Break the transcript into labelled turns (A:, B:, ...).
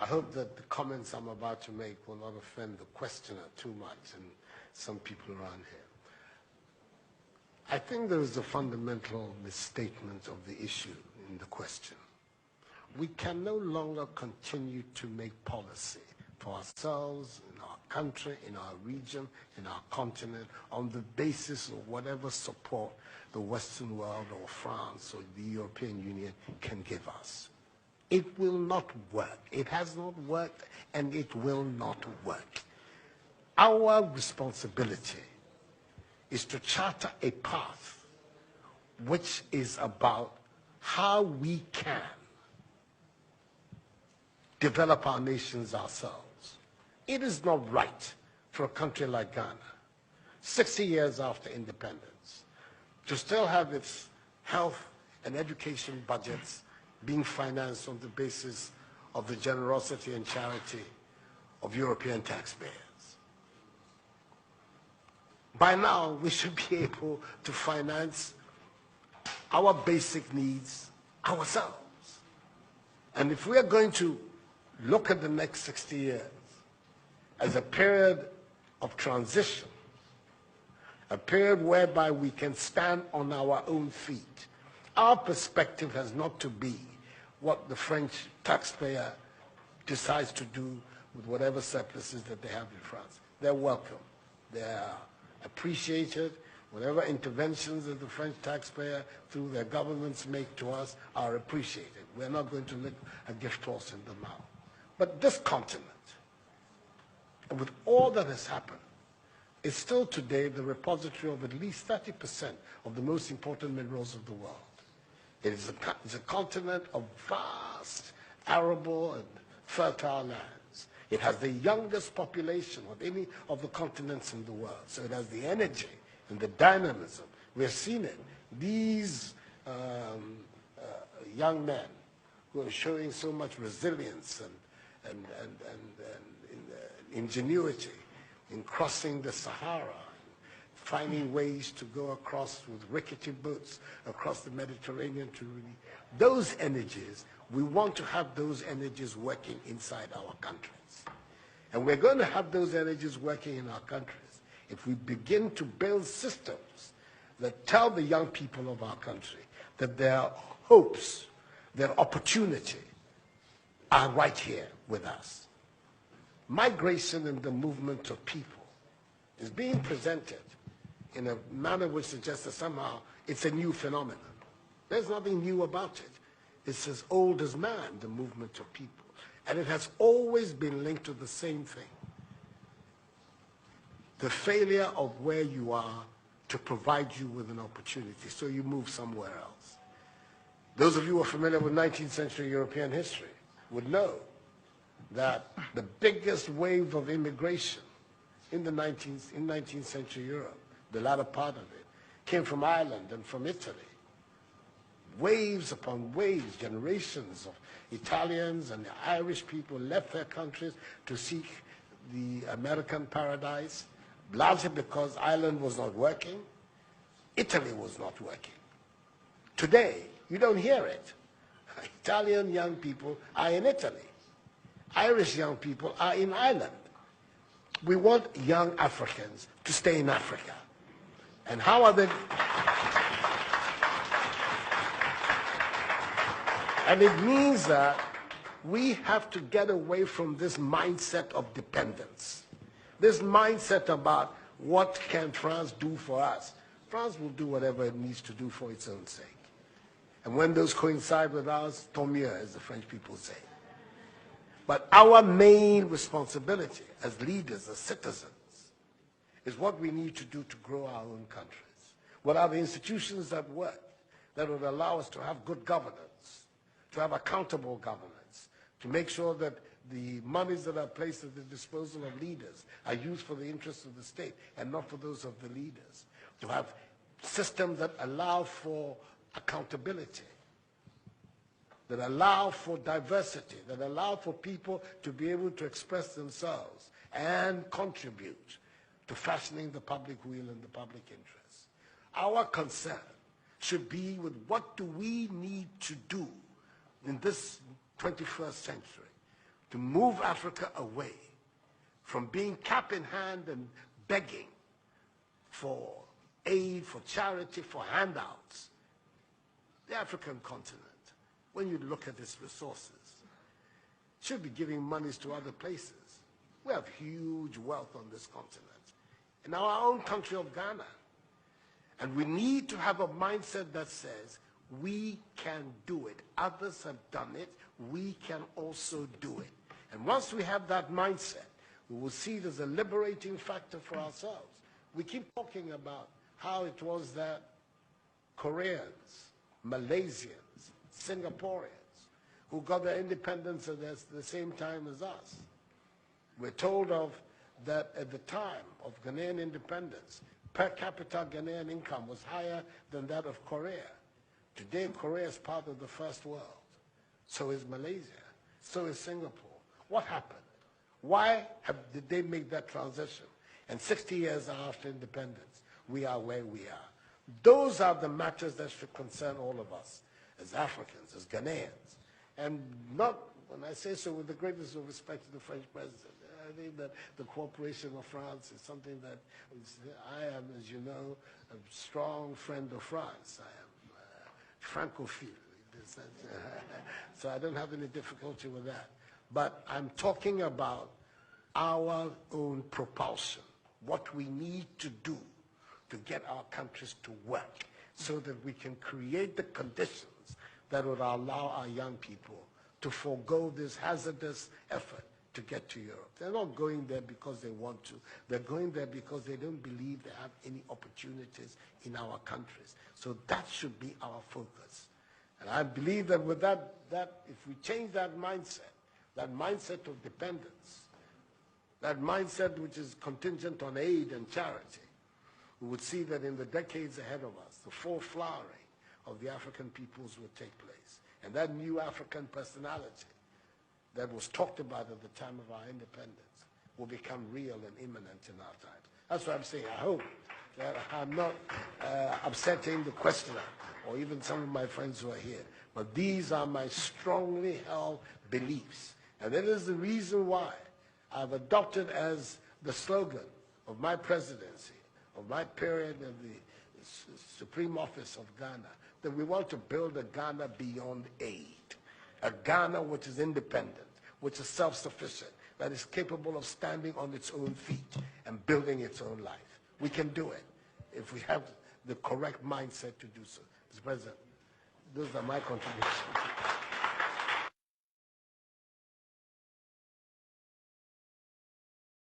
A: I hope that the comments I'm about to make will not offend the questioner too much and some people around here. I think there is a fundamental misstatement of the issue in the question. We can no longer continue to make policy for ourselves, in our country, in our region, in our continent, on the basis of whatever support the Western world or France or the European Union can give us. It will not work. It has not worked, and it will not work. Our responsibility is to charter a path which is about how we can develop our nations ourselves. It is not right for a country like Ghana, 60 years after independence, to still have its health and education budgets being financed on the basis of the generosity and charity of European taxpayers. By now, we should be able to finance our basic needs ourselves. And if we are going to look at the next 60 years as a period of transition, a period whereby we can stand on our own feet, our perspective has not to be what the French taxpayer decides to do with whatever surpluses that they have in France. They're welcome. They're appreciated. Whatever interventions that the French taxpayer through their governments make to us are appreciated. We're not going to lick a gift horse in the mouth. But this continent, and with all that has happened, is still today the repository of at least 30% of the most important minerals of the world. It's a continent of vast, arable and fertile lands. It has the youngest population of any of the continents in the world. So it has the energy and the dynamism. We've seen it. These young men who are showing so much resilience and ingenuity in crossing the Sahara, finding ways to go across with rickety boats across the Mediterranean to really, those energies, we want to have those energies working inside our countries. And we're going to have those energies working in our countries if we begin to build systems that tell the young people of our country that their hopes, their opportunity are right here with us. Migration and the movement of people is being presented in a manner which suggests that somehow it's a new phenomenon. There's nothing new about it. It's as old as man, the movement of people. And it has always been linked to the same thing. The failure of where you are to provide you with an opportunity, so you move somewhere else. Those of you who are familiar with 19th century European history would know that the biggest wave of immigration in 19th century Europe, the latter part of it, came from Ireland and from Italy. Waves upon waves, generations of Italians and Irish people left their countries to seek the American paradise, largely because Ireland was not working, Italy was not working. Today, you don't hear it. Italian young people are in Italy. Irish young people are in Ireland. We want young Africans to stay in Africa. And how are they? And it means that we have to get away from this mindset of dependence. This mindset about what can France do for us. France will do whatever it needs to do for its own sake. And when those coincide with ours, tant mieux, as the French people say. But our main responsibility as leaders, as citizens, is what we need to do to grow our own countries. What are the institutions that work, that would allow us to have good governance, to have accountable governance, to make sure that the monies that are placed at the disposal of leaders are used for the interests of the state and not for those of the leaders, to have systems that allow for accountability, that allow for diversity, that allow for people to be able to express themselves and contribute to fashioning the public will and the public interest. Our concern should be with what do we need to do in this 21st century to move Africa away from being cap in hand and begging for aid, for charity, for handouts. The African continent, when you look at its resources, should be giving monies to other places. We have huge wealth on this continent, in our own country of Ghana. And we need to have a mindset that says, we can do it. Others have done it. We can also do it. And once we have that mindset, we will see it as a liberating factor for ourselves. We keep talking about how it was that Koreans, Malaysians, Singaporeans, who got their independence at the same time as us. We're told of that at the time of Ghanaian independence, per capita Ghanaian income was higher than that of Korea. Today, Korea is part of the first world. So is Malaysia. So is Singapore. What happened? Why did they make that transition? And 60 years after independence, we are where we are. Those are the matters that should concern all of us as Africans, as Ghanaians. And not, when I say so with the greatest of respect to the French president, I think that the cooperation of France is something that I am, as you know, a strong friend of France. I am Francophile. So I don't have any difficulty with that. But I'm talking about our own propulsion, what we need to do to get our countries to work so that we can create the conditions that would allow our young people to forego this hazardous effort to get to Europe. They're not going there because they want to. They're going there because they don't believe they have any opportunities in our countries. So that should be our focus. And I believe that with that if we change that mindset of dependence, that mindset which is contingent on aid and charity, we would see that in the decades ahead of us, the full flowering of the African peoples would take place. And that new African personality that was talked about at the time of our independence will become real and imminent in our times. That's what I'm saying. I hope that I'm not upsetting the questioner or even some of my friends who are here. But these are my strongly held beliefs. And that is the reason why I've adopted as the slogan of my presidency, of my period of the Supreme Office of Ghana, that we want to build a Ghana beyond aid, a Ghana which is independent, which is self-sufficient, that is capable of standing on its own feet and building its own life. We can do it if we have the correct mindset to do so. Mr. President, those are my contributions.